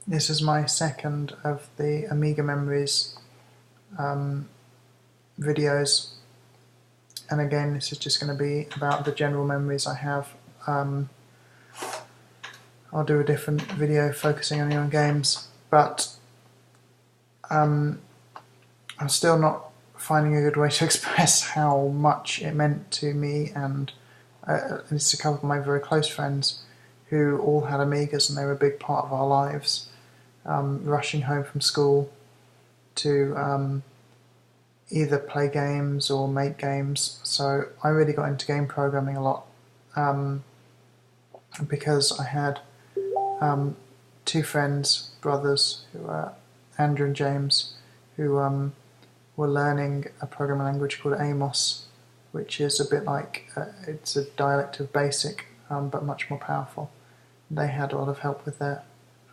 This is my second of the Amiga Memories videos, and again this is just going to be about the general memories I have. I'll do a different video focusing only on games, but I'm still not finding a good way to express how much it meant to me, and it's a couple of my very close friends who all had Amigas and they were a big part of our lives. Rushing home from school to either play games or make games. So I really got into game programming a lot because I had two friends, brothers, who were Andrew and James, who were learning a programming language called Amos, which is a bit like, it's a dialect of BASIC, but much more powerful. They had a lot of help from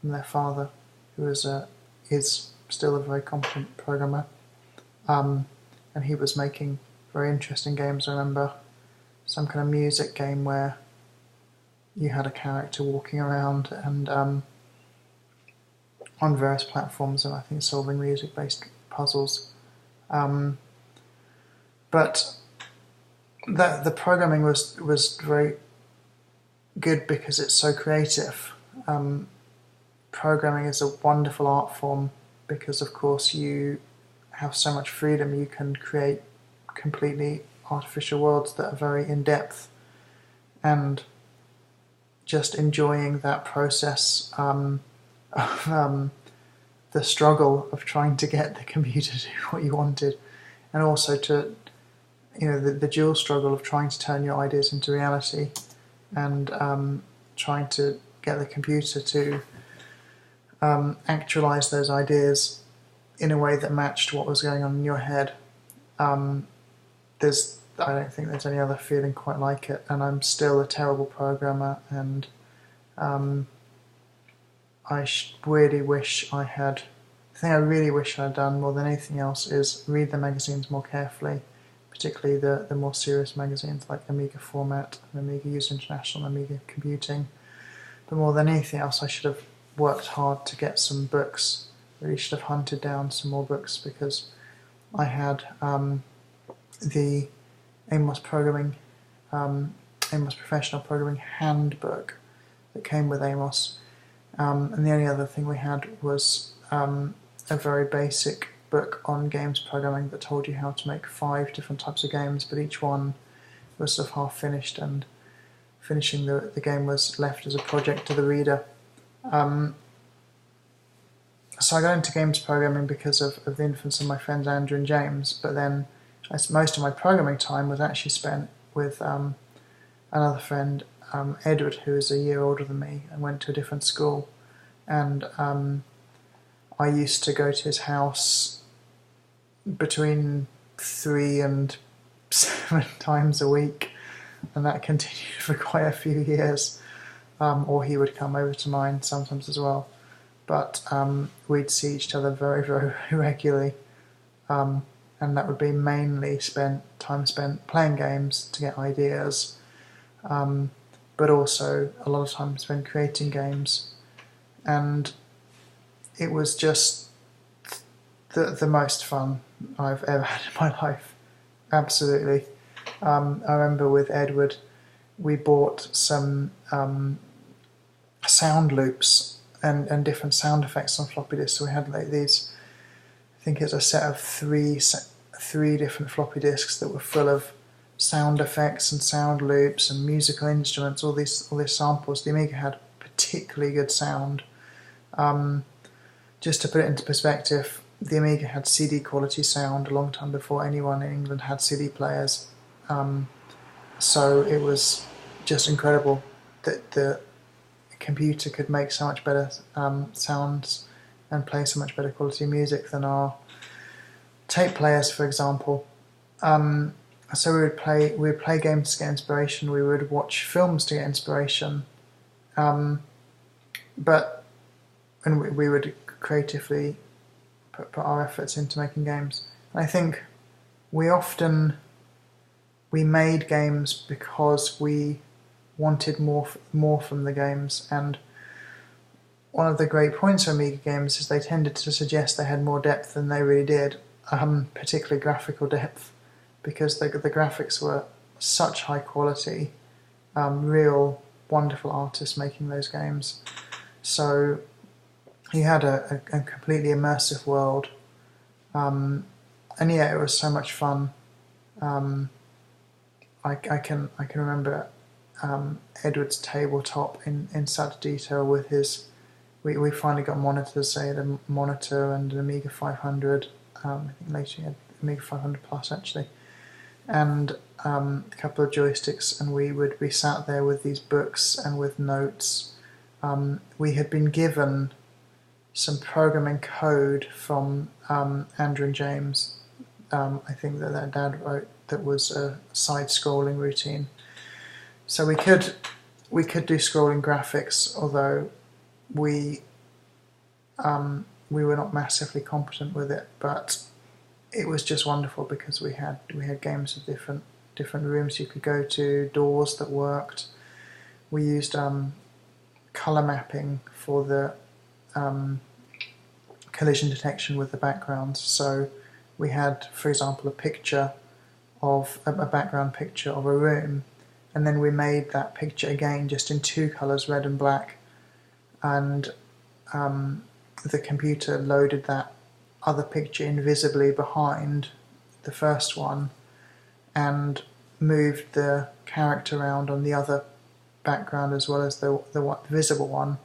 their father, who is still a very competent programmer, and he was making very interesting games. I remember some kind of music game where you had a character walking around and on various platforms, and I think solving music-based puzzles. But the programming was very good because it's so creative. Programming is a wonderful art form because, of course, you have so much freedom. You can create completely artificial worlds that are very in-depth, and just enjoying that process of the struggle of trying to get the computer to do what you wanted, and also to, the dual struggle of trying to turn your ideas into reality and trying to get the computer to actualize those ideas in a way that matched what was going on in your head. I don't think there's any other feeling quite like it, and I'm still a terrible programmer, and I really wish I had. The thing I really wish I'd done more than anything else is read the magazines more carefully, particularly the more serious magazines like Amiga Format, and Amiga User International, and Amiga Computing. But more than anything else, I should have worked hard to get some books. Really should have hunted down some more books, because I had the Amos Professional Programming Handbook that came with Amos, and the only other thing we had was a very basic book on games programming that told you how to make 5 different types of games, but each one was sort of half finished, and finishing the game was left as a project to the reader. So I got into games programming because of the influence of my friends Andrew and James, but then most of my programming time was actually spent with another friend, Edward, who is a year older than me and went to a different school, and I used to go to his house between 3 and 7 times a week, and that continued for quite a few years, or he would come over to mine sometimes as well. But we'd see each other very, very regularly, and that would be mainly time spent playing games to get ideas, but also a lot of time spent creating games, and it was just the most fun I've ever had in my life, absolutely. I remember with Edward, we bought some sound loops and different sound effects on floppy disks. So we had like these, I think it was a set of three different floppy disks that were full of sound effects and sound loops and musical instruments, all these samples. The Amiga had particularly good sound. Just to put it into perspective, the Amiga had CD quality sound a long time before anyone in England had CD players. So it was just incredible that the computer could make so much better sounds and play so much better quality music than our tape players, for example. So we would play games to get inspiration. We would watch films to get inspiration, and we would creatively put our efforts into making games. And I think we made games because we wanted more from the games, and one of the great points of Amiga games is they tended to suggest they had more depth than they really did, particularly graphical depth, because the graphics were such high quality, real wonderful artists making those games. So you had a completely immersive world, and yeah, it was so much fun. I can remember Edward's tabletop in such detail with his. We finally got monitors, say a monitor and an Amiga 500. I think later he had Amiga 500 Plus actually, and a couple of joysticks, and we would be sat there with these books and with notes. We had been given some programming code from Andrew and James. I think that their dad wrote, that was a side-scrolling routine. So we could do scrolling graphics, although we were not massively competent with it. But it was just wonderful because we had games of different rooms you could go to, doors that worked. We used color mapping for the collision detection with the backgrounds. So we had, for example, a background picture of a room, and then we made that picture again just in two colours, red and black, and the computer loaded that other picture invisibly behind the first one and moved the character around on the other background as well as the visible one,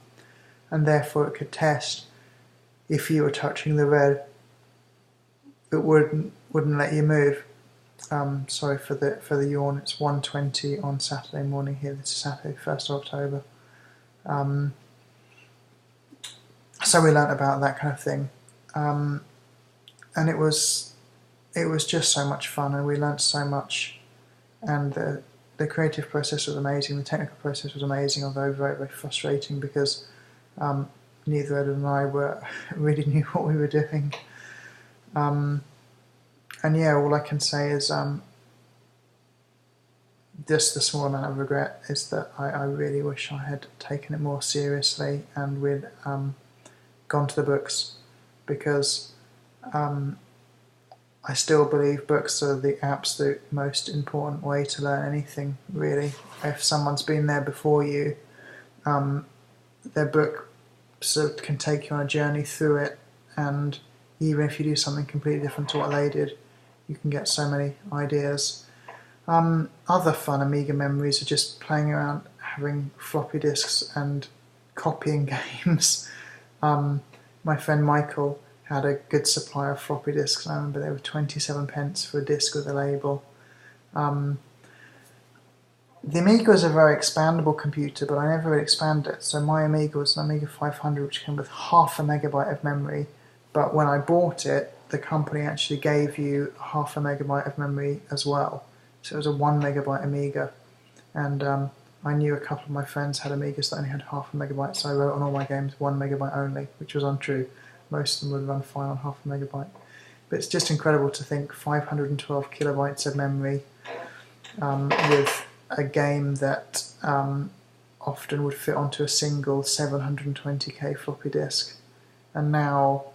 and therefore it could test if you were touching the red, it wouldn't let you move. Sorry for the yawn. It's 1:20 on Saturday morning here. This is Saturday, 1st of October. So we learnt about that kind of thing, and it was just so much fun, and we learnt so much, and the creative process was amazing. The technical process was amazing, although very, very frustrating because neither Ed and I really knew what we were doing. And yeah, all I can say is just the small amount of regret is that I really wish I had taken it more seriously and we'd gone to the books, because I still believe books are the absolute most important way to learn anything, really. If someone's been there before you, their book sort of can take you on a journey through it, and even if you do something completely different to what they did, you can get so many ideas. Other fun Amiga memories are just playing around, having floppy disks and copying games. My friend Michael had a good supply of floppy disks, and I remember they were 27p for a disc with a label. The Amiga was a very expandable computer, but I never really expanded it. So my Amiga was an Amiga 500, which came with 0.5 MB of memory. But when I bought it, the company actually gave you 0.5 MB of memory as well. So it was a 1 MB Amiga. And I knew a couple of my friends had Amigas that only had 0.5 MB, so I wrote on all my games 1 MB only, which was untrue. Most of them would run fine on 0.5 MB. But it's just incredible to think 512 kilobytes of memory with a game that often would fit onto a single 720k floppy disk. And now,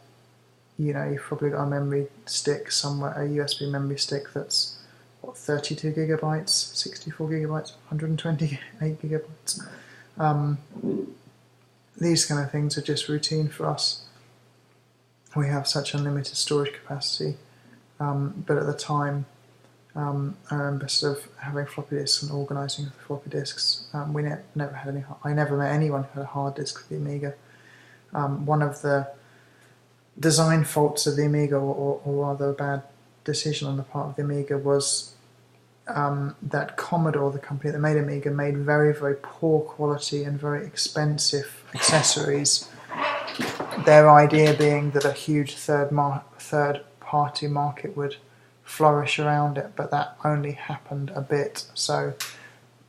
you know, you've probably got a memory stick somewhere, a USB memory stick that's, what, 32 gigabytes, 64 gigabytes, 128 gigabytes. These kind of things are just routine for us. We have such unlimited storage capacity, but at the time, I remember sort of having floppy disks and organising the floppy disks. We never had any. I never met anyone who had a hard disk for the Amiga. One of the design faults of the Amiga, or rather a bad decision on the part of the Amiga, was that Commodore, the company that made Amiga, made very, very poor quality and very expensive accessories. Their idea being that a huge third-party market would flourish around it, but that only happened a bit. So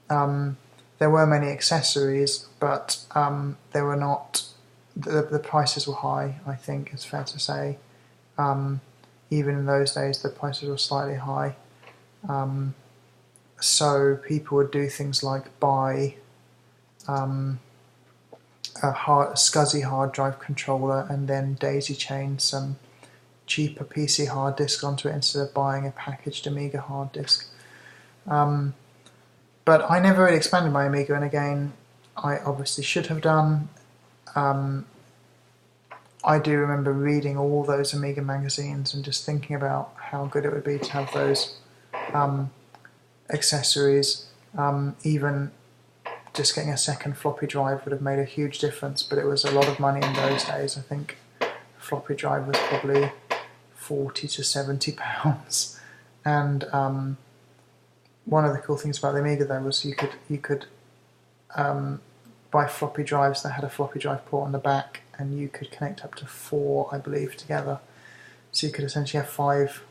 there were many accessories, but they were not. The prices were high, I think it's fair to say. Even in those days, the prices were slightly high. So people would do things like buy a SCSI hard drive controller and then daisy chained some cheaper PC hard disk onto it instead of buying a packaged Amiga hard disk. But I never really expanded my Amiga, and again, I obviously should have done. I do remember reading all those Amiga magazines and just thinking about how good it would be to have those accessories. Even just getting a second floppy drive would have made a huge difference, but it was a lot of money in those days. I think a floppy drive was probably £40 to £70, and one of the cool things about the Amiga though was you could buy floppy drives that had a floppy drive port on the back, and you could connect up to 4, I believe, together. So you could essentially have five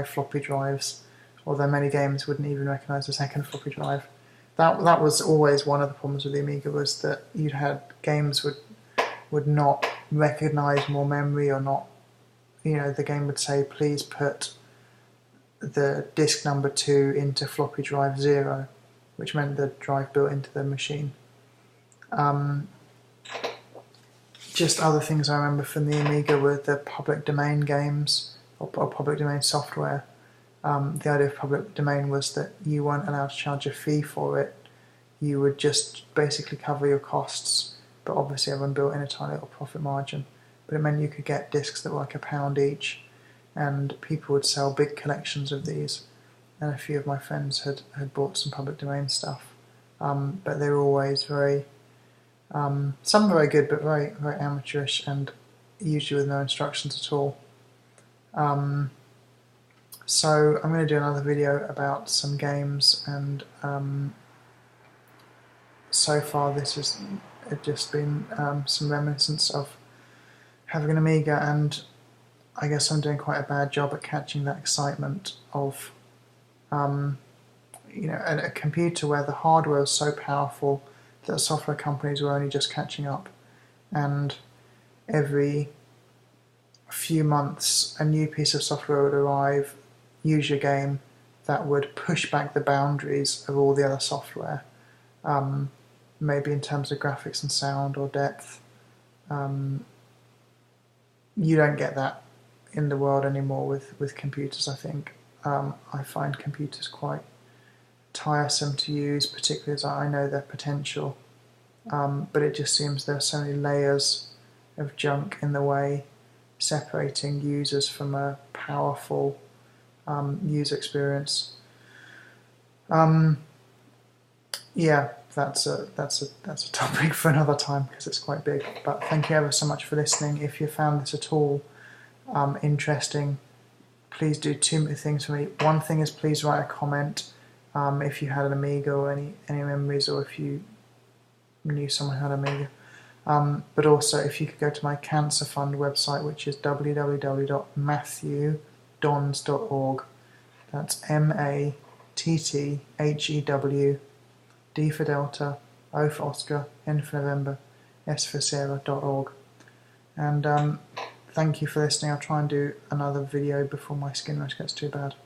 floppy drives, although many games wouldn't even recognise the second floppy drive. That was always one of the problems with the Amiga, was that you'd had games would not recognise more memory, or not, you know, the game would say please put the disk number 2 into floppy drive 0, which meant the drive built into the machine. Just other things I remember from the Amiga were the public domain games, or public domain software. The idea of public domain was that you weren't allowed to charge a fee for it. You would just basically cover your costs, but obviously everyone built in a tiny little profit margin. But it meant you could get discs that were like £1 each, and people would sell big collections of these. And a few of my friends had bought some public domain stuff, but they were always very, some very good, but very, very amateurish, and usually with no instructions at all. So I'm going to do another video about some games, and so far this has just been some reminiscence of having an Amiga, and I guess I'm doing quite a bad job at catching that excitement of you know, a computer where the hardware is so powerful that software companies were only just catching up, and every few months a new piece of software would arrive, usually a game, that would push back the boundaries of all the other software, maybe in terms of graphics and sound or depth. You don't get that in the world anymore with computers, I think. I find computers quite tiresome to use, particularly as I know their potential, but it just seems there are so many layers of junk in the way, separating users from a powerful user experience. Yeah, that's a topic for another time because it's quite big. But thank you ever so much for listening. If you found this at all interesting, please do 2 things for me. One thing is, please write a comment if you had an Amiga, or any memories, or if you knew someone who had an Amiga. But also, if you could go to my Cancer Fund website, which is www.matthewdons.org. That's MATTHEW, D for Delta, O for Oscar, N for November, S for Sierra.org. And thank you for listening. I'll try and do another video before my skin rash gets too bad.